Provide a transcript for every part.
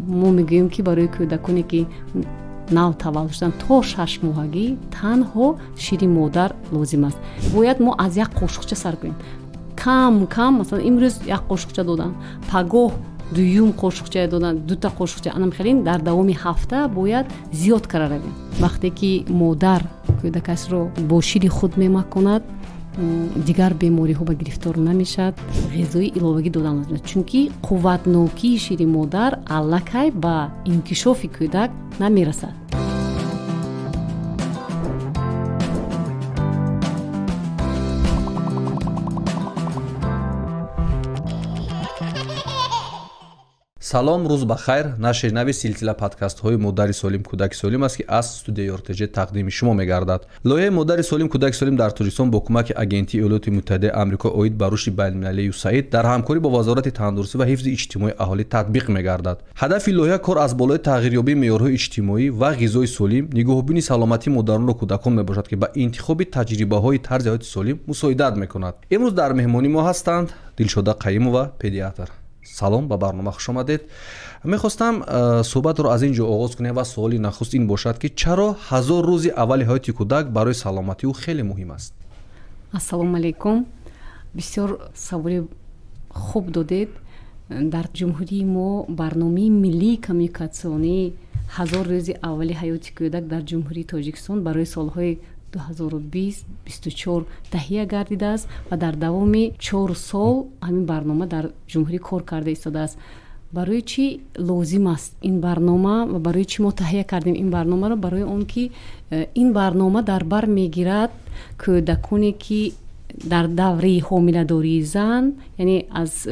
мо мегӯем ки барои кӯдаконе ки нав таваллуд шуданд то 6 моҳагӣ танҳо шири модар лозим аст. Бояд мо аз як қошуқча сар кунем. Кам масалан имрӯз як қошуқча додам, пагоҳ дуюм қошуқча додам, дута қошуқча анамхелин дар давоми ҳафта бояд зиёд кара равем. Вақте ки модар кӯдакашро бо шири худ мемаконад, дигар бемориҳо ба гирифтор намешавад. ғизои иловагӣ додан лозим аст, чунки қувватнокии шири модар аллакай ба инкишофи кӯдак намерасад. салом, рӯз ба хайр. нашри нави силсила подкастҳои модари солим кӯдаки солим аст ки аз студияи ортж тақдими шумо мегардад. лоиҳаи модари солим кӯдаки солим дар тоҷикистон бо кӯмаки агентии иёлоти муттаҳидаи амрико оид ба рушди байналмилалии USAID дар ҳамкорӣ бо вазорати тандурустӣ ва ҳифзи иҷтимоии аҳолӣ татбиқ мегардад. ҳадафи лоиҳа кор аз болои тағйирёбии меъёрҳои иҷтимоӣ ва ғизои солим, нигоҳубини саломатии модарону кӯдакон мебошад ки ба интихоби таҷрибаҳои тарзи ҳаёти солим мусоидат мекунад. имрӯз дар меҳмонии мо ҳастанд Дилшода Қаимова, педиатр. салом, ба барнома хуш омадед. мехостам суҳбатро аз ин ҷо оғоз кунем ва суоли нахуст ин бошад ки чаро 1000 рӯзи аввали ҳаёти кӯдак барои саломатии ӯ хеле муҳим аст? ассалому алайкум. бисёр саволи хуб додед. дар ҷумҳурии мо барномаи миллии коммуникатсионии 1000 рӯзи аввали ҳаёти кӯдак дар ҷумҳурии Тоҷикистон барои солҳои 2020-24 таҳия гардидааст ва дар давоми 4 сол ҳамин барнома дар ҷумҳурӣ кор карда истодааст. барои чӣ лозим аст ин барнома ва барои чӣ мо таҳия кардем ин барномаро? барои он ки ин барнома дар бар мегирад кӯдаконе ки дар давраи ҳомиладории зан, яъне аз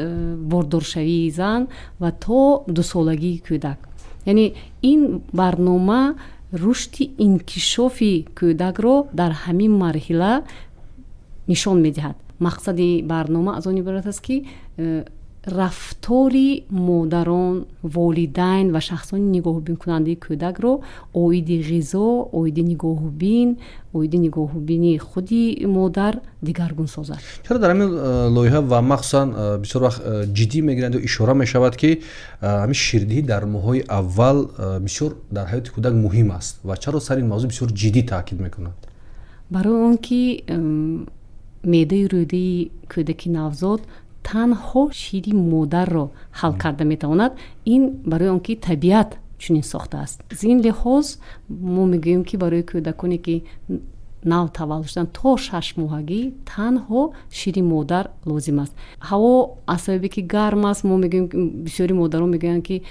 бордоршавии зан ва то 2 солагии кӯдак. яъне ин барнома рушди инкишофи кӯдакро дар ҳамин марҳила нишон медиҳад. мақсади барнома аз он иборат аст ки рафтори модарон, волидайн ва шахсони нигоҳубинкунандаи кӯдакро оиди ғизо, оиди нигоҳубин, оиди нигоҳубини худи модар дигаргун созад. чаро дар ҳамин лоиҳа ва махсусан бисёр вақт ҷиддӣ мегиранд ё ишора мешавад ки ҳамин ширдиҳӣ дар моҳҳои аввал бисёр дар ҳаёти кӯдак муҳим аст ва чаро сар ин мавзӯъ бисёр ҷиддӣ таъкид мекунад? барои он ки меъдаи рӯдаи кӯдаки навзод танҳо шири модарро ҳал карда метавонад. ин барои он ки табиат чунин сохтааст. аз ин лиҳоз мо мегӯем ки барои кӯдаконе ки нав таваллуд шуданд то 6 моҳагӣ танҳо шири модар лозим аст. ҳаво аз сабаби ки гарм аст, мо мегӯем бисёри модарон мегӯянд ки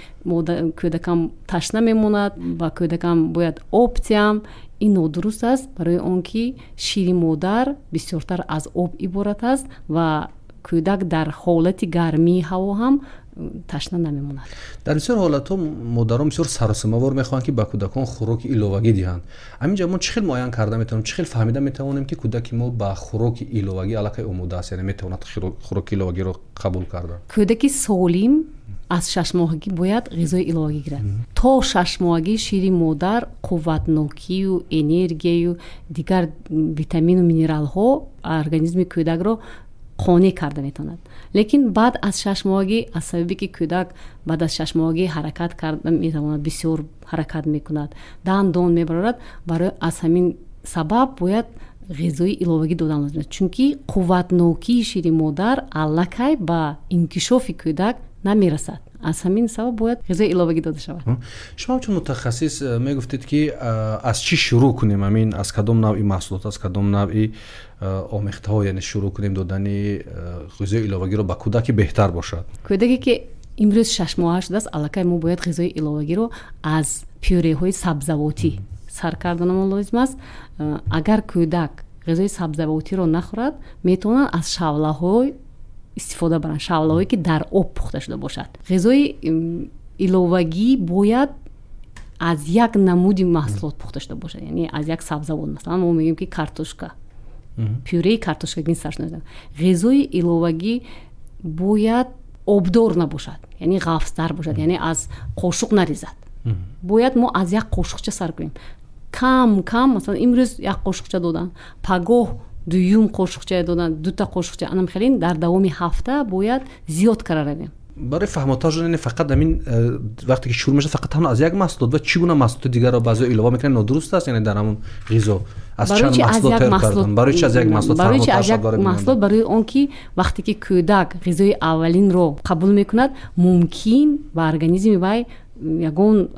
кӯдакам ташна мемонад ва кӯдакам бояд об диҳам. ин нодуруст аст, барои он ки шири модар бисёртар аз об иборат аст ва кӯдак дар ҳолати гармии ҳаво ҳам ташна намемонад. дар бисёр ҳолатҳо модарон бисёр саросимавор мехоҳанд ки ба кӯдакон хӯроки иловагӣ диҳанд. ҳаминҷа мо чӣ хел муайян карда метавонем, чӣ хел фаҳмида метавонем ки кӯдаки мо ба хӯроки иловагӣ аллакай омода аст, яъне метавонад хӯроки иловагиро қабул карда? кӯдаки солим аз 6 моҳагӣ бояд ғизои иловагӣ гирад. то 6 моҳагӣ шири модар қувватнокию энергияю дигар витамину минералҳо организми кӯдакро қонеъ карда метавонад. лекин баъд аз 6 моҳагӣ аз сабаби ки кӯдак баъд аз 6 моҳагӣ ҳаракат карда метавонад, бисёр ҳаракат мекунад, дандон мебарорад, барои аз ҳамин сабаб бояд ғизои иловагӣ додан лозим аст, чунки қувватнокии шири модар аллакай ба инкишофи кӯдак намерасад. аз ҳамин сабаб бояд ғизои иловагӣ дода шавад. шумо ҳамчун мутахассис мегуфтед ки аз чӣ шурӯъ кунем, ҳамин аз кадом навъи маҳсулот, аз кадом навъи омехтаҳо, яъне шурӯъ кунем додани ғизои иловагиро ба кӯдаки беҳтар бошад? кӯдаке ки имрӯз 6 моҳа шудааст, аллакай мо бояд ғизои иловагиро аз пюреҳои сабзавотӣ сар карданамон лозим аст. агар кӯдак ғизои сабзавотиро нахӯрад, метавонад аз шавлаҳои истифода баранд, шавлаҳое ки дар об пухта шуда бошад. ғизои иловагӣ бояд аз як намуди маҳсулот пухта шуда бошад, яъне аз як сабзавот. масалан мо мегӯем ки картошка, пюреи картошкагин сар шуда. ғизои иловагӣ бояд обдор набошад, яъне ғафстар бошад, яъне аз қошуқ нарезад. бояд мо аз як қошуқча сар кунем. кам масалан имрӯз як қошуқча додам, пагоҳ дуюм қошуқча додам, дута қошуқча анамхелин дар давоми ҳафта бояд зиёд кара равем. برای فهموندن یعنی فقط همین وقتی که شروع میشه فقط همون از یک محصول و چگونه محصولات دیگر رو بعضی ایلوا میکنن نادرست است، یعنی در همون غذا از چند محصول تر کردن برای چه از یک محصول محصول برای اون که وقتی که کودک غذای اولین رو قبول میکند ممکن به ارگانیسم وای یگون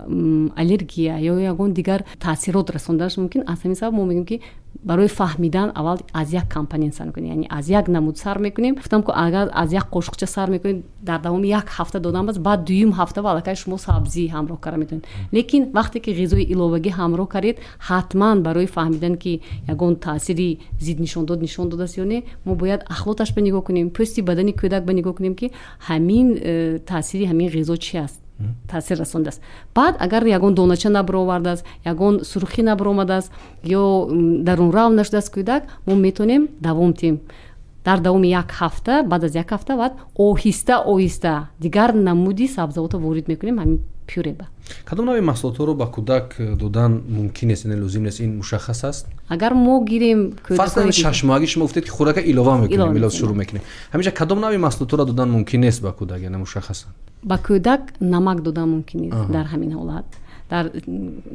аллергия یا یگون دیگر تاثیرات رسوندنش ممکن. از همین سبب ما میگیم که برای فهمیدن اول از یک کمپانی سر کنیم، یعنی از یک نمود سر میکنیم. گفتم که اگر از یک قاشقچه سر میکنیم در دوام یک هفته دادن باز بعد دویم هفته بالاتر شما سبزی همراه کردن میتونید. لیکن وقتی که غذای ایلوگی همراه کردید حتما برای فهمیدن که یگون تاثیری زید نشون داده است یا نه ما باید اخلاقش به نگاه کنیم، پوستی بدن کودک به نگاه کنیم که همین تاثیری همین غذا چی است، تاثیر رسونده است. بعد اگر یگون دونچه نبرآورده است، یگون سرخی نبرآمده است یا در اون راه نشده است کودک، ما میتونیم دوام تیم در دوام یک هفته بعد از یک هفته بعد آهسته دیگر نمودی سبزیجات وارد میکنیم همین پیوره با. کدام نوع محصولات رو با کودک دادن ممکن است، یعنی لازم نیست، این مشخص است؟ اگر ما گیریم فرض کنید 6 ماهگی شما گفتید که خوراک ایلوا میکنیم، ایلوا شروع میکنیم، همیشه کدام نوع محصولات رو دادن ممکن نیست با کودک، یعنی مشخصا با کودک نمک دادن ممکن نیست در همین حالت. در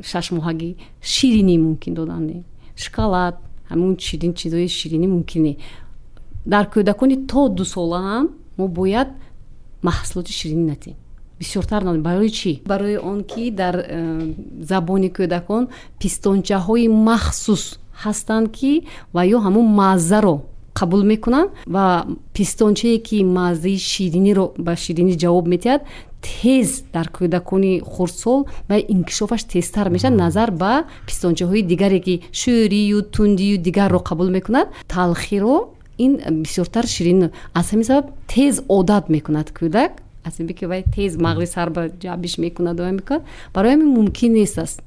6 ماهگی شیرینی ممکن دادن نه، شکلات، همون چیزای شیرینی ممکنه. در کودکان تا 2 ساله هم ما باید محصولات شیرینی ندیم، بسیارتر ندیم. برای چی؟ برای آن که در زبان کودکان پیستانچه های مخصوص هستند که و یا همون مزه رو قبول میکنن و پیستانچه‌ای که مزه شیرینی رو به شیرینی جواب میدهد تیز در کودکان خردسال و انکشافش تیزتر میشه نظر به پیستانچه های دیگری که شوری و تندی و دیگر رو قبول میکند. تلخی رو این بسیارتر شیرین از همین سبب تیز عادت میکند کودک، از این که وای تیز مغز سر به جعبش میکند و میکند. برای همین ممکن نیست است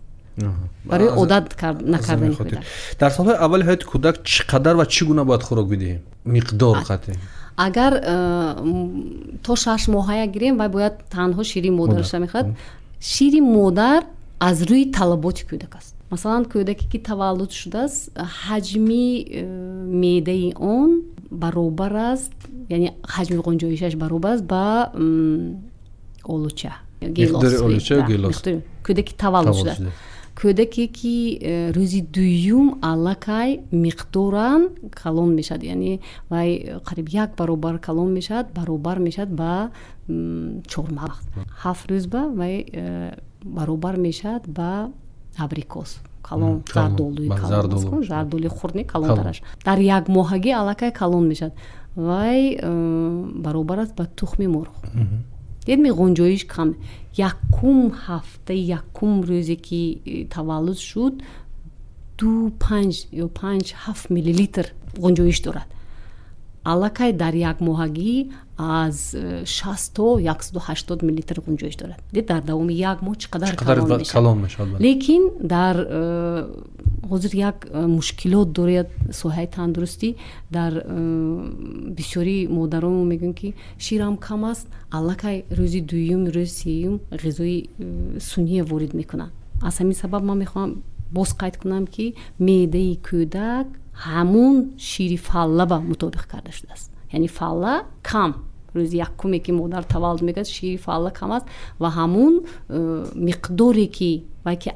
برای عادت نکردن کودک. در سالهای اول حیات کودک چقدر و چگونه باید خوراک بدهیم؟ مقدار قطعی اگر تا 6 ماهه گیریم و باید تنها شیرین مادرش میخواد. شیرین مادر از روی طلبات کودک است. مثلا کودکی که تولد شده است حجمی معده اون برابر است، یعنی حجم گنجایشش برابر است با اولوچه گیلاس. کودکی تولد شده است. کودکی که روزی دوم علکای مقدارن کلون میشد، یعنی وای قریب 1 برابر کلون میشد، برابر میشد با 4 ماه. 7 روز با وای برابر میشد با ابریکوس کلون، زردولوی خورنی کلون درش. در 1 ماهگی علکای کلون میشد وای برابر است با تخم مرغ. دیدمی گنجایش کم. 1 هفته 1 روزی که تولد شد 5 یا 5-7 میلی لیتر گنجایش دارد. علکای در 1 ماهگی از 60 تا 180 میلی لیتر گنجایش دارد. دید در دوام 1 ماه چقدر کلون میشد. لیکن در حاضر یک مشکلات دارد سوهای تندرستی. در بسیاری مادران میگن که شیرم کم است، علکای روزی دوم روز سیوم غذای سنی وارد میکنن. از همین سبب من میخوام باز قید کنم که معده کودک همون شیر فله با مطابق کرده شده است. یعنی فله کم، روز 1 که مادر تولد میکرد شیر فله کم است و همون مقداری که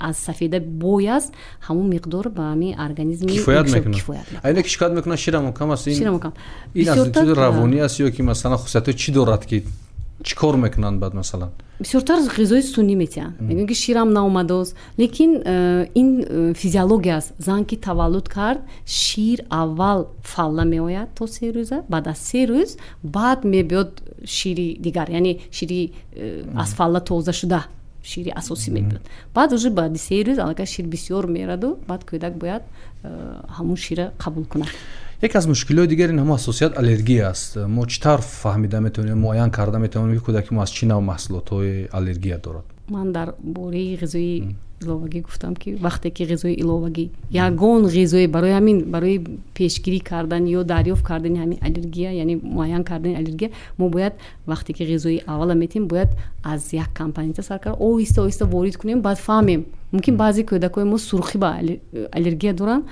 از سفیده بوی است همون مقدار به همین ارگانیسم کفایت میکنه. اینه که شکایت میکنه شیرم کم است، این از چیز روانی است یا که مثلا خصوصیت چی دارد که چیکار میکنن بعد مثلا بسیارتر غذای سنی میتین میگن که شیرم ناومده است. لیکن این فیزیولوژی است. زن که تولد کرد شیر اول فله میآید تا 3 روزه، بعد از 3 روز بعد میبیاد شیری دیگر، یعنی شیری از فله تازه شده شیری اساسی میبیاد. بعد уже بعد 3 روز اگر شیر بسیار میرد و بعد کودک باید همون شیر قبول کنه. یک از مشکلات دیگر این همون حساسیت الرژی است. ما چطور فهمیده میتونیم معین کرده میتونیم که کودک ما از چه نوع محصولات‌های الرژی دارد؟ من در باره غذای ایلوگی گفتم که وقتی که غذای ایلوگی یگان غذای برای پیشگیری کردن یا دریافت کردن همین الرژی، یعنی معین کردن الرژی، ما باید وقتی که غذای اول میتیم باید از یک کمپانی تا سرکار آهسته وارد کنیم، بعد فهمیم. ممکن بعضی کودکای ما سرخی با الرژی دارن،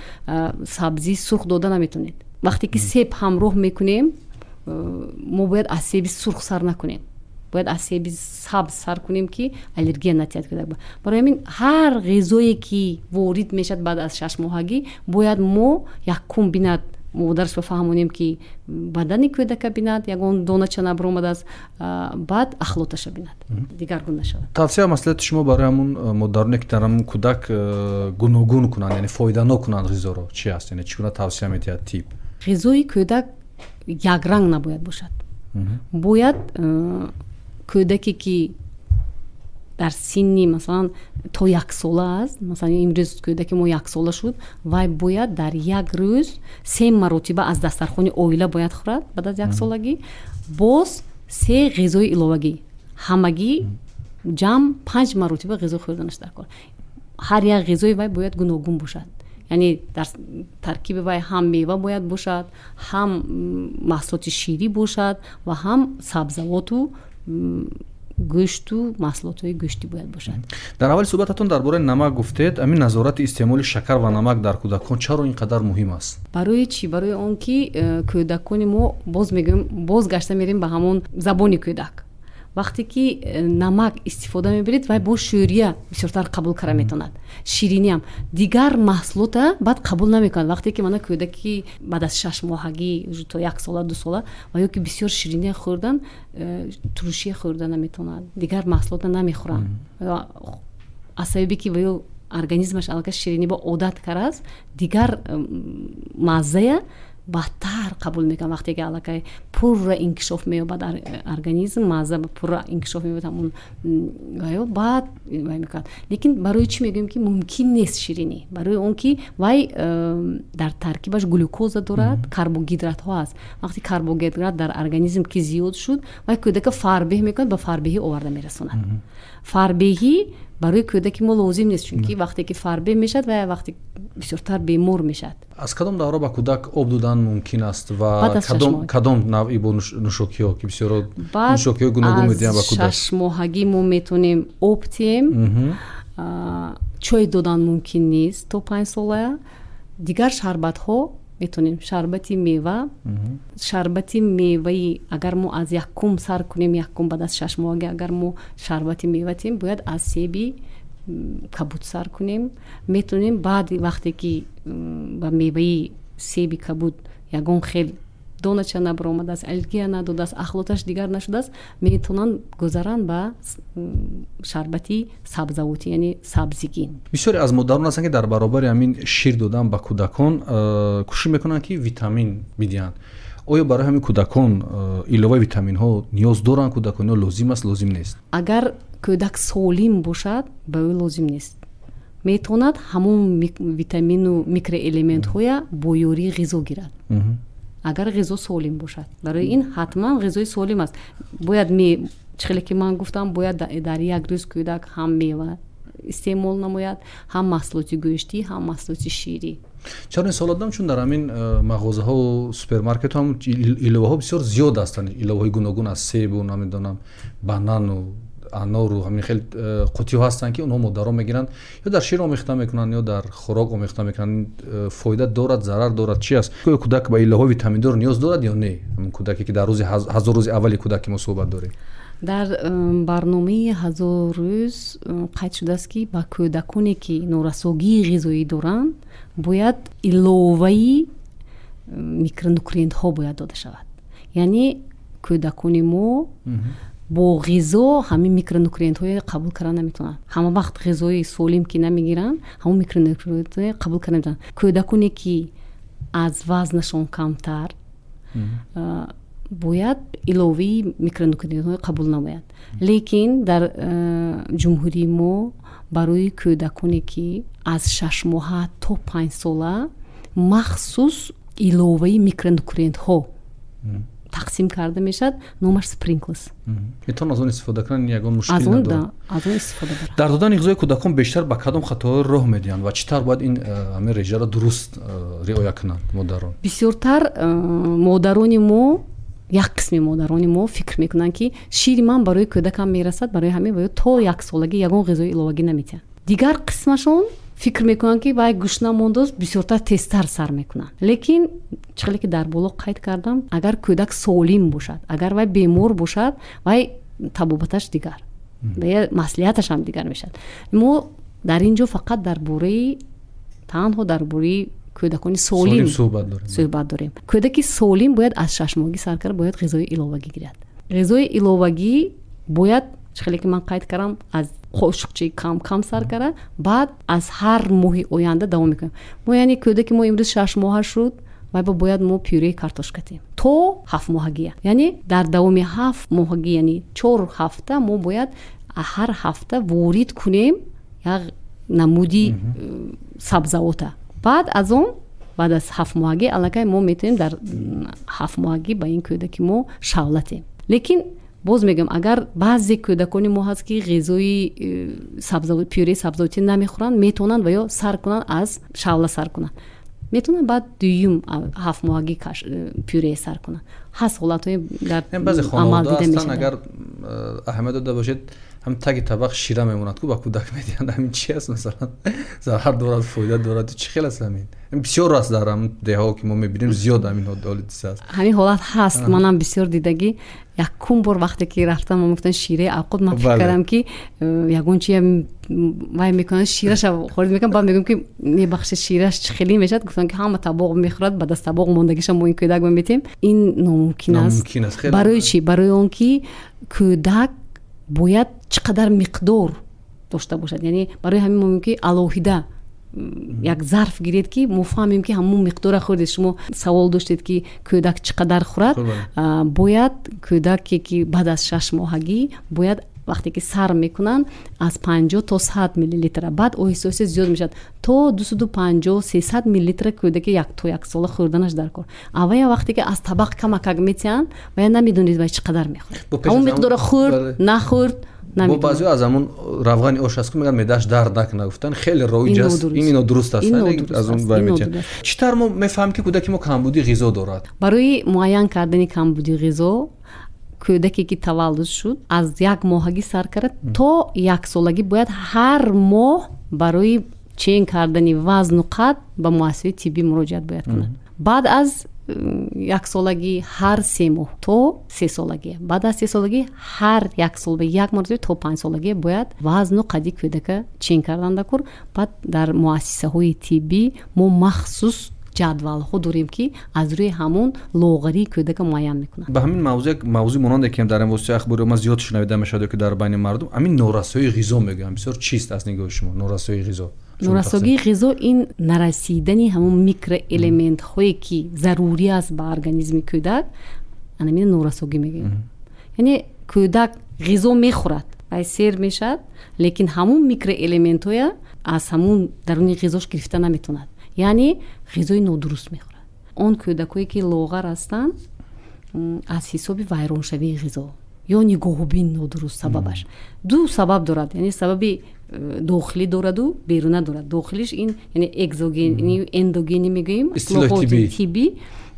سبزی سرخ دادن نمیتونید. وقتی که سیب همراه میکنیم ما باید از سیب سرخ سر نکنیم. бояд аз себи сабз сар кунем ки аллергия натиҳад кӯдак. барои ҳамин ҳар ғизое ки ворид мешавад баъд аз 6 моҳагӣ бояд мо якум бинад модараш бафаҳмонем ки бадани кӯдака бинад ягон донача набаромадааст, баъд ахлоташа бинад, дигар гуна шавад. тавсия маслиҳати шумо барои ҳамун модароне ки дар ҳамун кӯдак гуногун кунанд, яъне фоидано кунанд ғизоро чи аст, яъне чӣ гуна тавсия медиҳад тип? ғизои кӯдак якранг набояд бошад. бояд кӯдаке ки дар синни масалан то 1 сола аст, масалан имрӯз кӯдаки мо 1 сола шуд, вай бояд дар як рӯз 3 маротиба аз дастархони оила бояд хӯрад. баъд аз 1 солагӣ боз 3 ғизои иловагӣ, ҳамагӣ ҷамъ 5 маротиба ғизо хӯрданаш дар кор. ҳар як ғизои вай бояд гуногун бошад, яъне дар таркиби вай ҳам мева бояд бошад, ҳам маҳсулоти ширӣ бошад ва ҳам сабзавоту гӯшту маҳсулотҳои гӯшти бояд бошад. дар аввали суҳбататон дар бораи намак гуфтед. ҳамин назорати истеъмоли шакар ва намак дар кӯдакон чаро ин қадар муҳим аст? барои чӣ? барои он ки кӯдакони мо бозгашта мерем ба ҳамон забони кӯдак. вақте ки намак истифода мебаред вай бо шӯрия бисёртар қабул кара метавонад, шириниам дигар маҳсулота баъд қабул намекунад. вақте ки мана кӯдаки баъд аз 6 моҳагӣ то 1 сола 2 сола ва ё ки бисёр шириния хӯрдан, турушия хӯрда наметавонад, дигар маҳсулота намехӯранд. аз сабаби ки ваё организмаш аллакай ширинӣ ба одат кардааст, дигар маззая баъдтар қабул мекунад. вақте ки аллакай пурра инкишоф меёбад организм, мазза пурра инкишоф меёбад ҳамун ваё баъд вай мекунад. лекин барои чӣ мегӯем ки мумкин нест ширинӣ? барои он ки вай дар таркибаш глюкоза дорад, карбогидратҳо аст. вақте карбогидрат дар организм ки зиёд шуд, вай кӯдака фарбеҳ мекунад, ба фарбеҳӣ оварда мерасонад. фарбеҳӣ барои кӯдаки мо лозим нест, чунки вақте ки фарбеҳ мешавад ва вақте бисёртар бемор мешавад. аз кадом давра ба кӯдак об додан мумкин аст ва кадом навъи бо нӯшокиҳо ки бисёро нӯшокиҳои гуногун медиҳанд ба кӯдак? 6 моҳагӣ мо метавонем об диҳем, чой додан мумкин нест то 5 сола. дигар шарбатҳо метавонем, шарбати мева, шарбати меваи агар мо аз 1 сар кунем, 1 баъд аз 6 моҳагӣ агар мо шарбати мева диҳем, бояд аз себи кабуд сар кунем. метавонем баъди вақте ки ба меваи себи кабуд ягон хел донача набаромадааст, аллергия надодааст, ахлоташ дигар нашудааст, метавонанд гузаранд ба шарбати сабзавотӣ, яъне сабзигин. бисёре аз модарон ҳастанд ки дар баробари ҳамин шир додан ба кӯдакон кӯшиш мекунанд ки витамин бидиҳанд. оё барои ҳамин кӯдакон иловаи витаминҳо ниёз доранд кӯдакон ё лозим аст, лозим нест? агар кӯдак солим бошад ба ӯ лозим нест. метавонад ҳамон витамину микроэлементҳоя бо ёрии ғизо гирад, агар ғизо солим бошад. барои ин ҳатман ғизои солим аст. бояд чхеле ки ман гуфтам, бояд дар як рӯз кӯдак ҳам мева истеъмол намояд, ҳам маҳсулоти гӯштӣ, ҳам маҳсулоти ширӣ. чаро ин суол додам, чун дар ҳамин мағозаҳо супермаркетҳо ҳам иловаҳо бисёр зиёд ҳастанд, иловаҳои гуногун аз себу, намедонам банану анору, ҳамин хел қутиҳо ҳастанд ки онҳо модарон мегиранд, ё дар шир омехта мекунанд, ё дар хӯрок омехта мекунанд. фоида дорад, зарар дорад, чи аст? кӯдак ба иловаҳои витаминдор ниёз дорад ё не? ҳамин кӯдаке ки дар рӯзи 1000 рӯзи аввали кӯдак ки мо суҳбат дорем. дар барномаи 1000 рӯз қайд шудааст ки ба кӯдаконе ки норасогии ғизоӣ доранд бояд иловаи микронутрентҳо бояд дода шавад. яъне кӯдакони мо бо ғизо ҳамин микронутрентҳои қабул карда наметавонанд. ҳама вақт ғизои солим ки намегиранд, ҳамон микронутрентҳои қабул карда наметавонанд. кӯдаконе ки аз вазнашон камтар бояд иловаи микронутрентҳои қабул намояд. лекин дар ҷумҳурии мо барои кӯдаконе ки аз 6 моҳа то 5 сола махсус иловаи микронутрентҳо тақсим карда мешавад, номаш спринклс. метавонанд аз он истифода кунанд, ягон мушкил надорад? аз он истифода барад. дар додани ғизои кӯдакон бештар ба кадом хатоҳо роҳ медиҳанд ва чӣ тавр бояд ин ҳамин реҷаро дуруст риоя кунанд модарон? бисёртар модарони мо, як қисми модарони мо фикр мекунанд ки шири ман барои кӯдакам мерасад, барои ҳамин ваё то 1 солагӣ ягон ғизои иловагӣ намедиҳад. дигар қисмашон фикр мекунанд ки вай гӯшна мондааст, бисёртар тезтар сар мекунанд. лекин чиқеле ки дар боло қайд кардам, агар кӯдак солим бошад, агар вай бемор бошад, вай табобаташ дигар ва маслиҳаташ ҳам дигар мешавад. мо дар ин ҷо фақат танҳо дар бораи кӯдакони солим суҳбат дорем. Кӯдаки солим бояд аз 6 моҳагӣ сар карда бояд ғизои иловагӣ гирад. ғизои иловагӣ бояд хеле ки ман қайд кардам аз қошуқчаи кам сар карда, баъд аз ҳар моҳи оянда давом мекунем. Мо яъне кӯдаки мо имрӯз 6 моҳа шуд, бояд мо пюреи картошка тем то 7 моҳагия. Яъне дар давоми 7 моҳагӣ, яъне 4 ҳафта мо бояд ҳар ҳафта ворид кунем як намуди сабзавота. Баъд аз 7 моҳагӣ аллакай мо метавонем дар 7 моҳагӣ ба ин кӯдаки мо шавла тем. Лекин боз мегӯям, агар баъзе кӯдакони мо ҳаст ки ғизои пюреи сабзавотӣ намехӯранд, метавонанд ва ё сар кунанд, аз шавла сар кунанд. Метавонанд баъд дуюм 7 моҳагӣ пюре сар кунанд. ҳаст ҳолатҳои дар амал дида мешавад. Агар аҳамият дода бошед, ҳам таги табақ шира мемонад ку ба кӯдак медиҳанд. Ҳамин чи аст масалан? Зарар дорад, фоида дорад? Чӣ хел аст ҳамин? Бисёр аст дар ҳамин деҳо ки мо мебинем, зиёд ҳамин ҳодиса аст. Ҳамин ҳолат ҳаст. Манам бисёр дидагӣ. Якум бор вақте ки рафтам, мо гуфтан шираи авқот, ман фикр кардам ки ягон чи вай мекунад, шираша хорид мекунад, баъд мегӯям ки мебахшед шираш чӣ хеле мешавад. Гуфтан ки ҳама табоқ мехӯрад, баъд аз табоқ мондагиша мо ин кӯдак метем. Ин номумкин аст. Барои чӣ? Барои он ки кӯдак бояд чӣ қадар миқдор дошта бошад. Яъне барои ҳамин мо мегӯем ки алоҳида як зарф гиред ки мо фаҳмем ки ҳамун миқдора хӯрдед. Шумо савол доштед ки кӯдак чӣ қадар хӯрад. Бояд кӯдаке ки баъд аз 6 моҳагӣ бояд вақте ки сар мекунанд аз 50 то 100 миллилитр, баъд оҳиста зиёд мешавад то 250-300 миллилитр кӯдаки то 1 сола хӯрданаш дар кор. Аввала вақте ки аз табақ камакак метиҳанд ва намедонед вай чӣ қадар мехӯрад. ҳамун миқдора хӯрд, нахӯрд. Бо баъзеҳо аз ҳамун равғани ош аст ки мегӯянд меъдааш дард накунад, гуфтан хеле роиҷ аст. Ин нодуруст аст. Аз он вай метиҳанд. Чӣ тавр мо мефаҳмем ки кӯдаки мо камбуди ғизо дорад? Барои муайян кардани камбуди ғизо, кӯдаке ки таваллуд шуд, аз 1 моҳагӣ сар кард то 1 солагӣ бояд ҳар моҳ барои чен кардани вазну қад ба муассисаи тиббӣ муроҷиат бояд кунад. Баъд аз 1 солагӣ ҳар 3 моҳ то 3 солагӣ, баъд аз 3 солагӣ ҳар 1 сол ба 1 маротиба то 5 солагӣ бояд вазну қади кӯдака чен карданда кор. Баъд дар муассисаҳои тиббӣ мо махсус ҷадвалҳо дорем ки аз рӯи ҳамун лоғарии кӯдака муайян мекунад. Ба ҳамин мавзӯи монанде ки дар ин воситаи ахбори омма зиёд шунавида мешавад ки дар байни мардум ҳамин норасоии ғизо мегӯям. Бисёр чист аз нигоҳи шумо норасоии ғизо? норасоии ғизо ин нарасидани ҳамун микроэлементҳое ки зарурӣ аст ба организми кӯдак, анамин норасогӣ мегӯям. Яъне кӯдак ғизо мехӯрад, ай сер мешавад, лекин ҳамун микроэлементҳоя аз ҳамун даруни ғизош гирифта наметавонад. Яъне ғизои нодуруст мехӯрад. Он кӯдакое ки лоғар ҳастанд аз ҳисоби вайроншавии ғизо ё нигоҳубини нодуруст сабабаш. Ду сабаб дорад. Яъне сабаби дохилӣ дораду беруна дорад. Дохилиш ин яъне экзогени, эндогени мегӯем, ислоҳоти тиббӣ.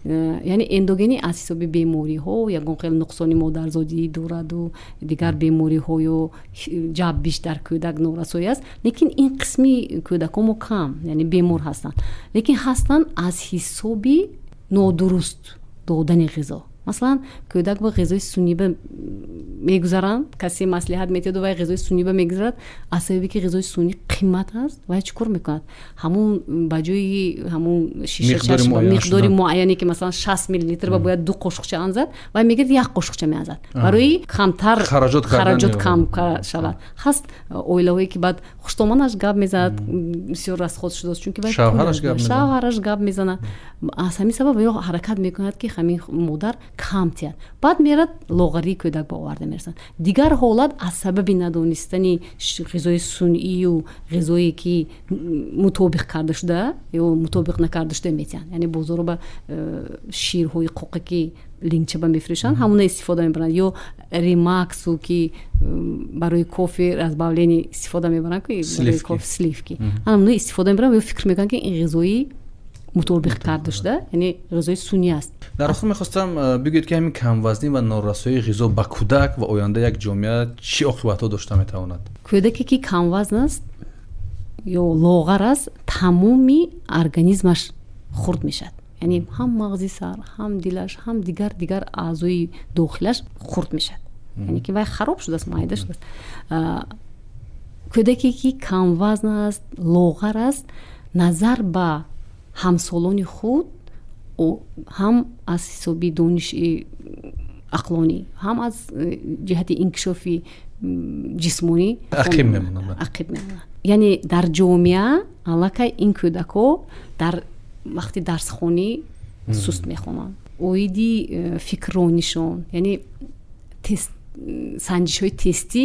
Яъне эндогени аз ҳисоби бемориҳо, ягон хел нуқсони модарзодӣ дораду дигар бемориҳо ё ҷаббиш дар кӯдак норасоӣ аст. Лекин ин қисми кӯдакҳо мо кам, яъне бемор ҳастанд. Лекин ҳастанд аз ҳисоби нодуруст додани ғизо. Масалан, кӯдак ба ғизои сунъиба мегузаранд, касе маслиҳат метиҳад вай ғизои сунъиба мегузарад, аз сабаби ки ғизои сунъӣ қиммат аст, вай чӣ кор мекунад? Ҳамун ба ҷои ҳамун шиша чашма миқдори муайяне ки масалан 60 миллилитр ба бояд 2 қошуқча анзад, вай мегирад 1 қошуқча меанзад. Барои камтар хараҷот кам шавад. Ҳаст оилаҳое ки баъд хуштоманаш гап мезанад, бисёр расход шудааст, чунки вай шавҳараш гап мезанад. Аз ҳамин сабаб ё ҳаракат мекунад ки ҳамин модар кам тияд. Баъд мерад лоғарии кӯдак ба оварда мерасад. Дигар ҳолат аз сабаби надонистани ғизои сунъию ғизое ки мутобиқ карда шуда ё мутобиқ накарда шуда метиҳанд. Яъне бозоро ба ширҳои қоқе ки лингчаба мефурӯшанд, ҳамуна истифода мебаранд, ё ремаксу ки барои кофе разбавлени истифода мебаранд, ки барои кофе сливки. Ҳамуна истифода мебаранд, ё фикр мекунанд ки ин ғизои мутобиқ карда шуда, яъне ғизои сунъӣ аст. Дар охир мехостам бигӯед ки ҳамин камвазнӣ ва норасоии ғизо ба кӯдак ва оянда як ҷомеа чӣ оқибатҳо дошта метавонад? Кӯдаке ки камвазн аст ё лоғар аст, тамоми организмаш хурд мешавад. Яъне ҳам мағзи сар, ҳам дилаш, ҳам дигар аъзои дохилаш хурд мешавад. яъне ки вай хароб шудааст, майда шудааст. кӯдаке ки камвазн аст, лоғар аст, назар ба ҳамсолони худ ҳам аз ҳисоби дониши ақлонӣ, ҳам аз ҷиҳати инкишофи ҷисмонӣ ақиб мемонад. яъне дар ҷомеа аллакай ин кӯдакҳо дар вақти дарсхонӣ суст мехонанд. оиди фикрронишон, яъне санҷишҳои тестӣ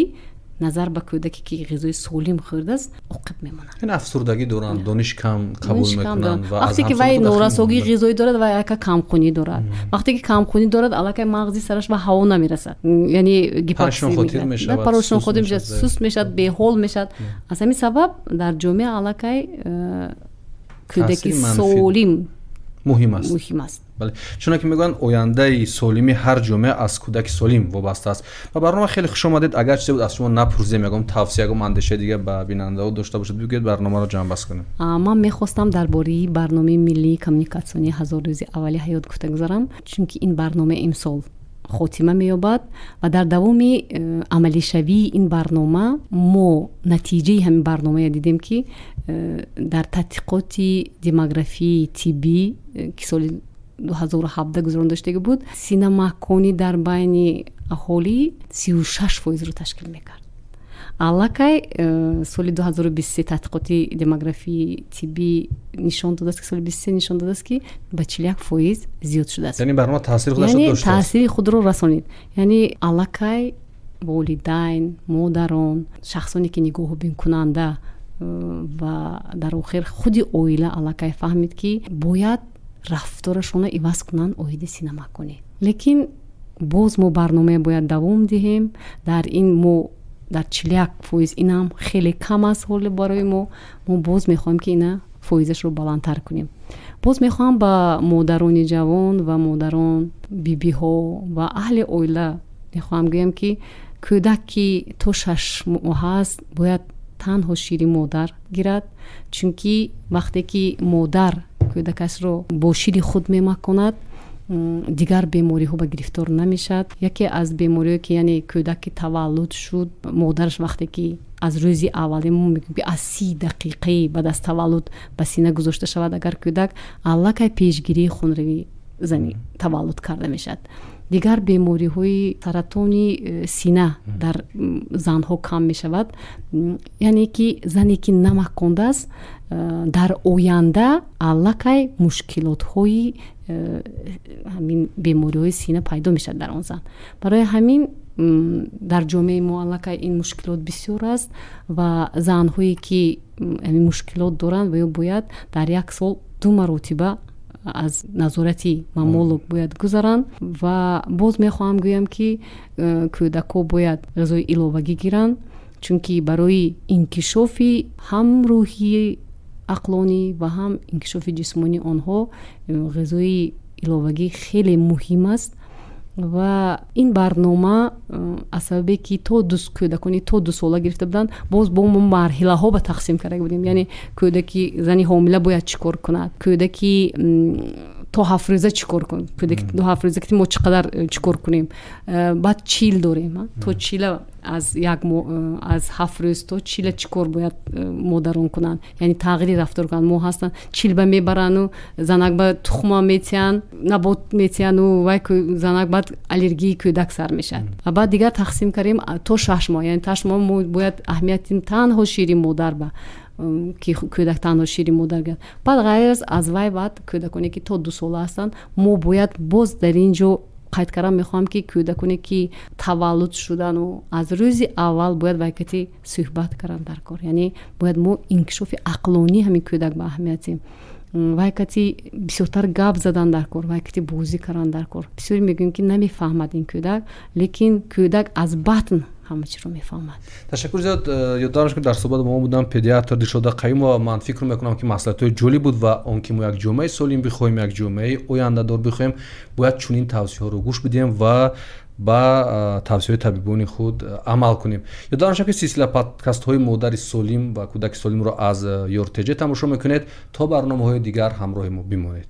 назар ба кӯдаке ки ғизои солим хӯрдааст оқиб мемонад. ин афсурдагӣ доранд, дониш кам қабул мекунанд ва вақте ки вай норасогии ғизоӣ дорад, вай аллакай камхунӣ дорад. вақте ки камхунӣ дорад, аллакай мағзи сараш ба ҳаво намерасад, яъне гипоксия мешавад, парошонхотир мешавад, суст мешавад, беҳол мешавад. аз ҳамин сабаб дар ҷомеа аллакай кӯдаки солим муҳим аст. бале, чуна ки мегӯянд ояндаи солими ҳар ҷомеа аз кӯдаки солим вобаста аст. ба барнома хеле хуш омадед. агар чизе буд аз шумо напурзем, ягон тавсия, ягон андеша дига ба бинандаҳо дошта бошед, бигӯед, барномаро ҷамъбаст кунем. ман мехостам дар бораи барномаи миллии коммуникатсионии ҳазор рӯзи аввали ҳаёт гуфта гузарам, чунки ин барнома имсол хотима меёбад ва дар давоми амалишавии ин барнома мо натиҷаи ҳамин барномая дидем ки дар тадқиқоти демографии тиббӣ ки соли 2017 гузарон доштаги буд, синамаконӣ дар байни аҳолӣ 36%-ро ташкил мекард. аллакай соли 2023 тадқиқоти демографии тиббӣ нишон додааст ки соли 23 нишон додааст ки ба 41% зиёд шудааст. яъне барнома таъсири худашро яъне дошт, таъсири худро расонид. яъне аллакай волидайн, модарон, шахсоне ки нигоҳубинкунанда ва дар охир худи оила аллакай фаҳмид ки бояд рафторашона иваз кунанд оиди синамаконӣ. лекин боз мо барномае бояд давом диҳем. дар ин мо дар 41% инам хеле кам аст ҳоле барои мо боз мехоҳем ки ина фоизашро баландтар кунем. боз мехоҳам ба модарони ҷавон ва модарон, бибиҳо ва аҳли оила мехоҳам гӯям ки кӯдак ки то 6 моҳ аст бояд танҳо шири модар гирад, чунки вақте ки модар кӯдакашро бо шири худ мемаконад, дигар бемориҳо ба гирифтор намешавад. яке аз бемориҳое ки яъне кӯдак ки таваллуд шуд, модараш вақте ки аз рӯзи аввали мо мегӯем ки аз 30 дақиқаи баъд аз таваллуд ба сина гузошта шавад, агар кӯдак аллакай пешгирии хунравии зани таваллуд карда мешавад. дигар бемориҳои саратони сина дар занҳо кам мешавад. яъне ки зане ки намакондааст дар оянда аллакай мушкилотҳои ҳамин бемориҳои сина пайдо мешавад дар он зан. барои ҳамин дар ҷомеаи мо аллакай ин мушкилот бисёр аст ва занҳое ки ҳамин мушкилот доранд ва ё бояд дар як сол 2 маротиба аз назорати мамолог бояд гузаранд. ва боз мехоҳам гӯям ки кӯдакҳо бояд ғизои иловагӣ гиранд, чунки барои инкишофи ҳам рӯҳии ақлонӣ ва ҳам инкишофи ҷисмонии онҳо ғизои иловагӣ хеле муҳим аст. ва ин барнома аз сабабе ки кӯдакони то 2 сола гирифта буданд, боз бо мо марҳилаҳо ба тақсим карда будем. яъне кӯдаки зани ҳомила бояд чӣ кор кунад, кӯдаки то 7 рӯза чӣ кор кунад, кӯдаки то 7 рӯза ки мо чӣ қадар чӣ кор кунем. баъд чил дорем, то чила аз 7 рӯз то чила чӣ кор бояд модарон кунанд, яъне тағйири рафтор кунанд. мо ҳастанд чилба мебарану занак ба тухма метиҳанд, набот метиҳану вай занак баъд аллергии кӯдак сар мешавад. ва баъд дигар тақсим кардем то 6 моҳ, яъне 6 моҳ мо бояд аҳамияти танҳо шири модар ба ки кӯдак танҳо шири модар гирад. баъд ғайр аз вай баъд кӯдаконе ки то 2 сола ҳастанд, мо бояд боз дар ин ҷо қайд кардам мехоҳам ки кӯдаконе ки таваллуд шудану аз рӯзи аввал бояд вайкати суҳбат кардан дар кор. яъне бояд мо инкишофи ақлонии ҳамин кӯдак ба аҳамиятем, вайкати бисёртар гап задан дар кор, вайкати бозӣ кардан дар кор. бисёре мегӯем ки намефаҳмад ин кӯдак, лекин кӯдак аз батн ҳама чиро мефаҳмад. ташаккур зиёд. ёддораш ки дар суҳбат бо мо будам педиатр Дилшода Қаюм ва ман фикр мекунам ки маслиҳатҳои ҷолиб буд ва он ки мо як ҷомеаи солим бихоҳем, як ҷомеаи ояндадор бихоҳем, бояд чунин тавсияҳоро гӯш бидем ва ба тавсияҳои табибони худ амал кунем. ёддораш ки силсила подкастҳои модари солим ва кӯдаки солимро аз Йортеҷе тамошо мекунед. то барномаҳои дигар ҳамроҳи мо бимонед.